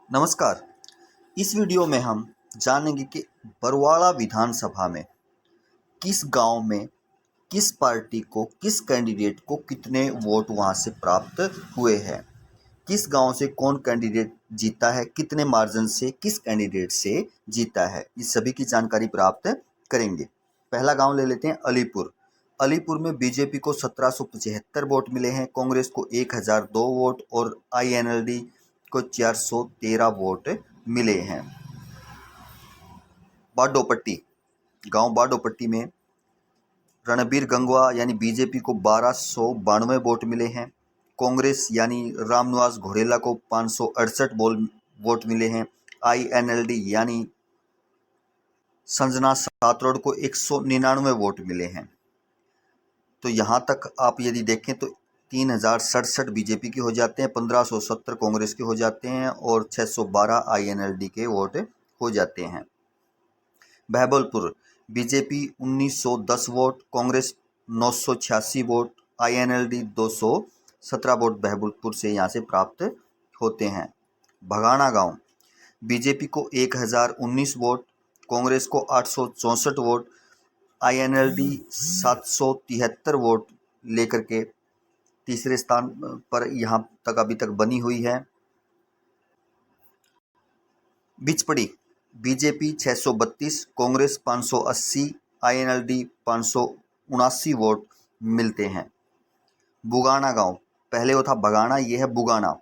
नमस्कार। इस वीडियो में हम जानेंगे कि बरवाड़ा विधानसभा में किस गांव में किस पार्टी को, किस कैंडिडेट को कितने वोट वहां से प्राप्त हुए हैं, किस गांव से कौन कैंडिडेट जीता है, कितने मार्जिन से किस कैंडिडेट से जीता है, इस सभी की जानकारी प्राप्त करेंगे। पहला गांव ले लेते हैं अलीपुर। अलीपुर में बीजेपी को 1775 वोट मिले हैं, कांग्रेस को 1002 वोट और आईएनएलडी को 413 वोट मिले हैं। बाडोपट्टी, गांव बाडोपट्टी में रणबीर गंगवा यानी बीजेपी को 1292 वोट मिले हैं, कांग्रेस यानी रामनिवास घोडेला को 568 वोट मिले हैं, आईएनएलडी यानी संजना सातरोड को 199 वोट मिले हैं। तो यहाँ तक आप यदि देखें तो 3067 बीजेपी के हो जाते हैं, 1570 कांग्रेस के हो जाते हैं और 612 आईएनएलडी के वोट हो जाते हैं। Bahbalpur, BJP 1910 vote, Congress 986 vote, INLD 217 vote Bahbalpur से यहाँ से प्राप्त होते हैं। भगाना गांव, बीजेपी को 1019 वोट, कांग्रेस को 864 वोट, आईएनएलडी 773 वोट लेकर के तीसरे स्थान पर यहाँ तक अभी तक बनी हुई है। बिचपड़ी, बीजेपी 632, कांग्रेस 580, आईएनएलडी 579 वोट मिलते हैं। बुगाना गांव, पहले वो था बगाना, ये है Bugana.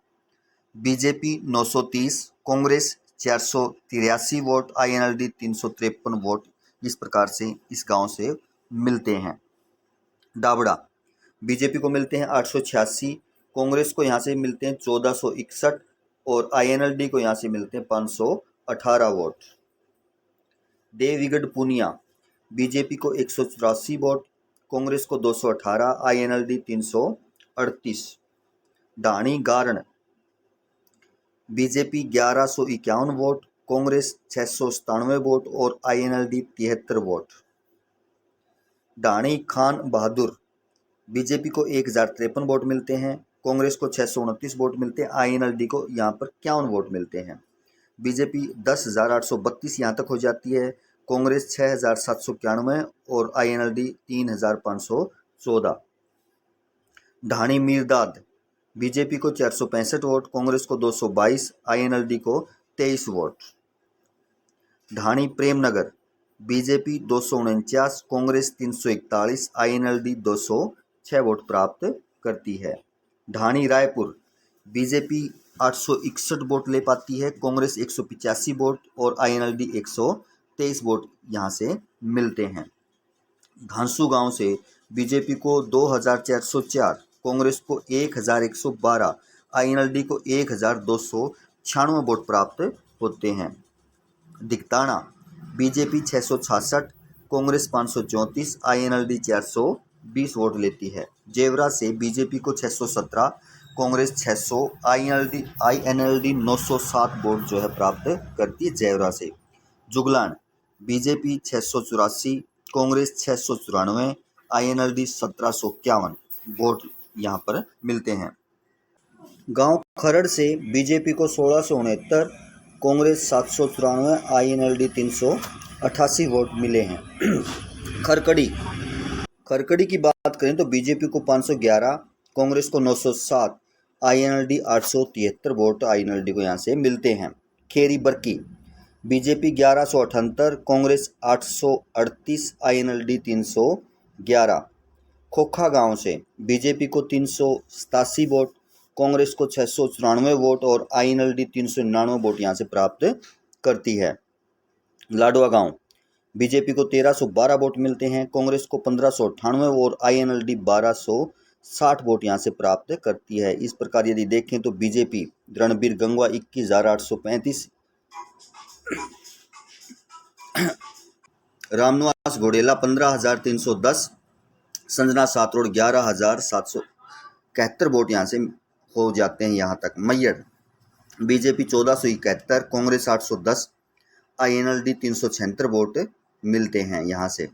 BJP 930, Congress 483 vote, INLD 353 vote इस प्रकार से इस गांव से मिलते हैं। डाबड़ा, बीजेपी को मिलते हैं 886, कांग्रेस को यहाँ से मिलते हैं 1461 और आईएनएलडी को यहाँ से मिलते हैं 518 वोट। देवगढ़ पुनिया, बीजेपी को 184 वोट, कांग्रेस को 218, आईएनएलडी 338। ढाणी गारण, बीजेपी 1151 वोट, कांग्रेस 697 वोट और आईएनएलडी 73 वोट। ढाणी खान बहादुर, बीजेपी को 1053 वोट मिलते हैं, कांग्रेस को 629 वोट मिलते हैं, आईएनएलडी को यहाँ पर 51 वोट मिलते हैं। बीजेपी 10,832 यहाँ तक हो जाती है, कांग्रेस 6,791 और आईएनएलडी 3,514। ढाणी मीरदाद, बीजेपी को 465 वोट, कांग्रेस को 222, आईएनएलडी को 23 वोट। ढाणी Premnagar, BJP 249, Congress 341, INLD 206 vote प्राप्त करती है। ढाणी रायपुर, बीजेपी 861 वोट ले पाती है, कांग्रेस 185 वोट और आईएनएलडी 123 वोट यहाँ से मिलते हैं। घांसू गांव से बीजेपी को 2404, कांग्रेस को 1112, आईएनएलडी को 1296 वोट प्राप्त होते हैं। दिगताना, बीजेपी 666, कांग्रेस 534, आईएनएलडी 420 वोट लेती है। जेवरा से बीजेपी को 617, कांग्रेस 600, आईएनएलडी 907 वोट जो है प्राप्त करती है जेवरा से। Juglan, BJP 684, Congress 694, INLD 1751 vote यहाँ पर मिलते हैं। गांव खरड़ से बीजेपी को 1669, कांग्रेस 794, आईएनएलडी 388 वोट मिले हैं। खरकड़ी की बात करें तो बीजेपी को 511, कांग्रेस को 907, आईएनएलडी 873 वोट आईएनएलडी को यहाँ से मिलते हैं। खेरी बरकी, बीजेपी 1178, कांग्रेस 838, आईएनएलडी 311। खोखा गांव से बीजेपी को 387 वोट, कांग्रेस को 694 वोट और आईएनएलडी 399 वोट यहाँ से प्राप्त करती है। लाडवा गांव, बीजेपी को 1312 वोट मिलते हैं, कांग्रेस को 1598 और आईएनएलडी 1260 वोट यहाँ से प्राप्त करती है। इस प्रकार यदि देखें तो बीजेपी रणबीर गंगवा 21,835, रामनिवास घोडेला 15,310, संजना सातरोड 11,771 वोट यहाँ से हो जाते हैं यहाँ तक। मैयड़, बीजेपी 1471, कांग्रेस 810, आईएनएलडी 376 वोट मिलते हैं यहाँ से।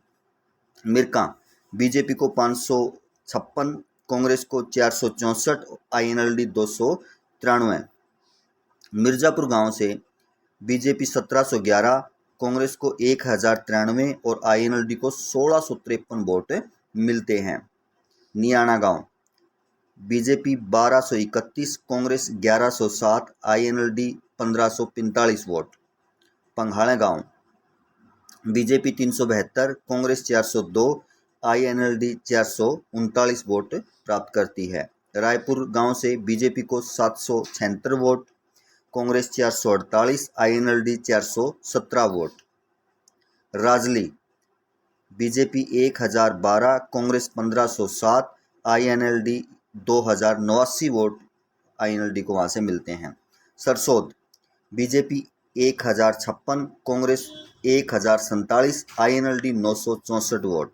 मिरका, बीजेपी को 556, कांग्रेस को 464, आईएनएलडी 293। मिर्ज़ापुर गांव से बीजेपी 1711, कांग्रेस को 1093 और आईएनएलडी को 1653 वोट मिलते हैं। नियाना गांव बीजेपी 1231, कांग्रेस 1107, आईएनएलडी 1545 वोट। पंघाड़ा गांव बीजेपी 372, कांग्रेस 402, आईएनएलडी 439 वोट प्राप्त करती है। रायपुर गांव से बीजेपी को 776 vote, Congress 448, INLD 417 vote. Rajli BJP 1012, Congress 1507, INLD 2089 vote INLD को वहाँ से मिलते हैं। Sarsod BJP 1056, Congress 1047, INLD 964 vote.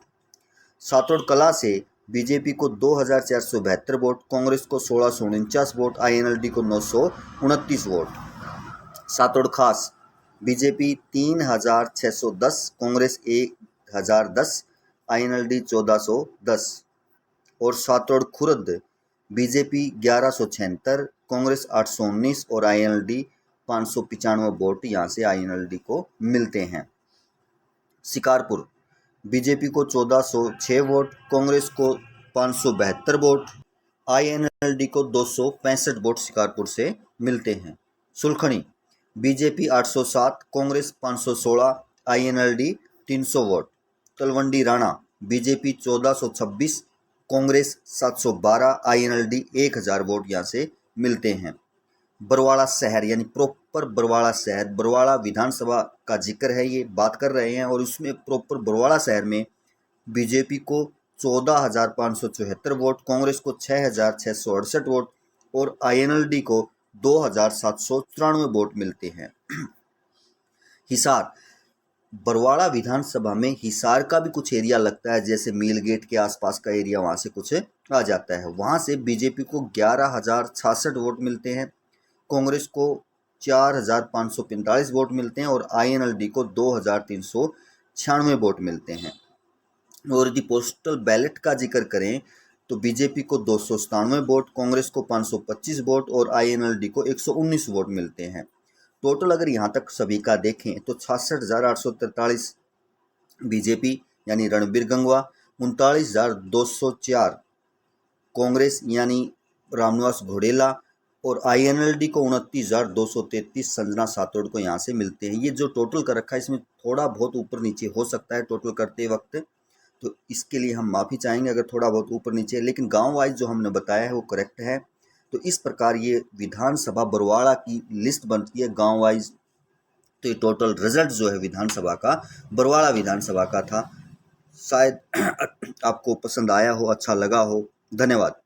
Satod Kala से बीजेपी को 2472 वोट, कांग्रेस को 1649 वोट, आईएनएलडी को 929 वोट। सातोड़ खास बीजेपी 3610, कांग्रेस 1010, आईएनएलडी 1410। और सातोड़ खुर्द बीजेपी 1176, कांग्रेस 819 और आईएनएलडी 595 वोट यहाँ से आईएनएलडी को मिलते हैं। शिकारपुर बीजेपी को 1406 वोट, कांग्रेस को 572 वोट, आईएनएलडी को 265 वोट शिकारपुर से मिलते हैं। Sulkhani BJP 807, Congress 516, INLD 300 vote. Talwandi Rana BJP 1426, Congress 712, INLD 1000 vote यहाँ से मिलते हैं। बरवाड़ा शहर यानी प्रॉपर बरवाड़ा शहर, बरवाड़ा विधानसभा का जिक्र है, ये बात कर रहे हैं। और उसमें प्रॉपर बरवाड़ा शहर में बीजेपी को 14,574 वोट, कांग्रेस को 6,668 वोट और आईएनएलडी को 2,794 वोट मिलते हैं। हिसार बरवाड़ा विधानसभा में हिसार का भी कुछ एरिया लगता है, जैसे मील गेट के आसपास का एरिया, वहाँ से कुछ आ जाता है। वहाँ से बीजेपी को 11,066 वोट मिलते हैं, कांग्रेस को 4,545 वोट मिलते हैं और आईएनएलडी को 2,396 वोट मिलते हैं। और यदि पोस्टल बैलेट का जिक्र करें तो बीजेपी को 297 वोट, कांग्रेस को 525 वोट और आईएनएलडी को 119 वोट मिलते हैं। टोटल अगर यहाँ तक सभी का देखें तो 66,843 बीजेपी यानी रणबीर गंगवा, 39,204 कांग्रेस यानी रामनिवास घोडेला और आईएनएलडी को 29,233 संजना सातोड़ को यहाँ से मिलते हैं। ये जो टोटल कर रखा है इसमें थोड़ा बहुत ऊपर नीचे हो सकता है टोटल करते वक्त, तो इसके लिए हम माफ़ी चाहेंगे अगर थोड़ा बहुत ऊपर नीचे, लेकिन गांव वाइज जो हमने बताया है वो करेक्ट है। तो इस प्रकार ये विधानसभा बरवाड़ा की लिस्ट बनती है गांव वाइज। तो ये टोटल रिजल्ट जो है विधानसभा का, बरवाड़ा विधानसभा का था। शायद आपको पसंद आया हो, अच्छा लगा हो। धन्यवाद।